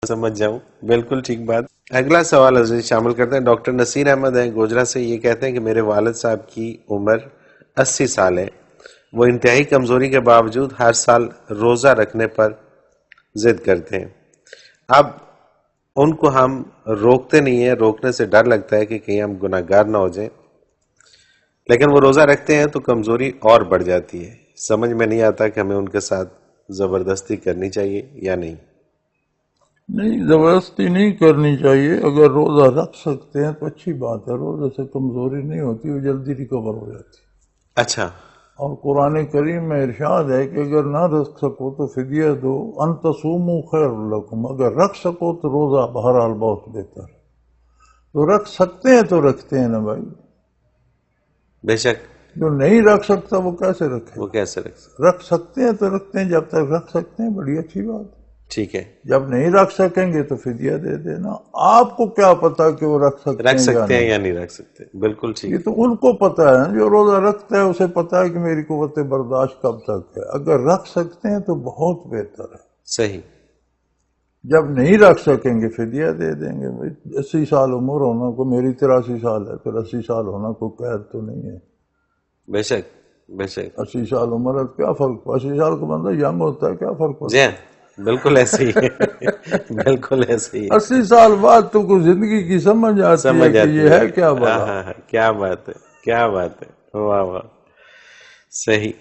سمجھ جاؤں. بالکل ٹھیک بات. اگلا سوال حضرت شامل کرتے ہیں. ڈاکٹر نصیر احمد ہیں گوجرا سے. یہ کہتے ہیں کہ میرے والد صاحب کی عمر 80 سال ہے. وہ انتہائی کمزوری کے باوجود ہر سال روزہ رکھنے پر ضد کرتے ہیں. اب ان کو ہم روکتے نہیں ہیں. روکنے سے ڈر لگتا ہے کہ کہیں ہم گناہ گار نہ ہو جائیں, لیکن وہ روزہ رکھتے ہیں تو کمزوری اور بڑھ جاتی ہے. سمجھ میں نہیں آتا کہ ہمیں ان کے ساتھ زبردستی کرنی چاہیے یا نہیں. نہیں, زبردستی نہیں کرنی چاہیے. اگر روزہ رکھ سکتے ہیں تو اچھی بات ہے. روزے سے کمزوری نہیں ہوتی, وہ جلدی ریکور ہو جاتی. اچھا. اور قرآن کریم میں ارشاد ہے کہ اگر نہ رکھ سکو تو فدیہ دو. ان تصوموا خیر لکم, اگر رکھ سکو تو روزہ بہرحال بہت بہتر ہے. تو رکھ سکتے ہیں تو رکھتے ہیں نا بھائی. بے شک. جو نہیں رکھ سکتا وہ کیسے رکھے؟ وہ کیسے رکھ سکتے ہیں تو رکھتے ہیں. جب تک رکھ سکتے ہیں بڑی اچھی بات ہے. ٹھیک ہے. جب نہیں رکھ سکیں گے تو فدیہ دے دینا. آپ کو کیا پتا کہ وہ رکھ سکتے ہیں یا نہیں رکھ سکتے. بالکل ٹھیک. یہ تو ان کو پتا ہے. جو روزہ رکھتا ہے اسے پتا ہے کہ میری قوت برداشت کب تک ہے. اگر رکھ سکتے ہیں تو بہت بہتر ہے. صحیح. جب نہیں رکھ سکیں گے فدیہ دے دیں گے. 80 سال عمر ہونا کو, میری 83 سال ہے, پھر 80 سال ہونا کو قید تو نہیں ہے. بے شک بے شک. 80 سال عمر ہے, کیا فرق؟ 80 سال کا بندہ ینگ ہوتا ہے, کیا فرق پڑتا ہے؟ بالکل ایسے ہی ہے. بالکل ایسے ہی. 80 سال بعد تو کوئی زندگی کی سمجھ آتی ہے کہ یہ ہے کیا بات. کیا بات ہے, کیا بات ہے. واہ واہ. صحیح.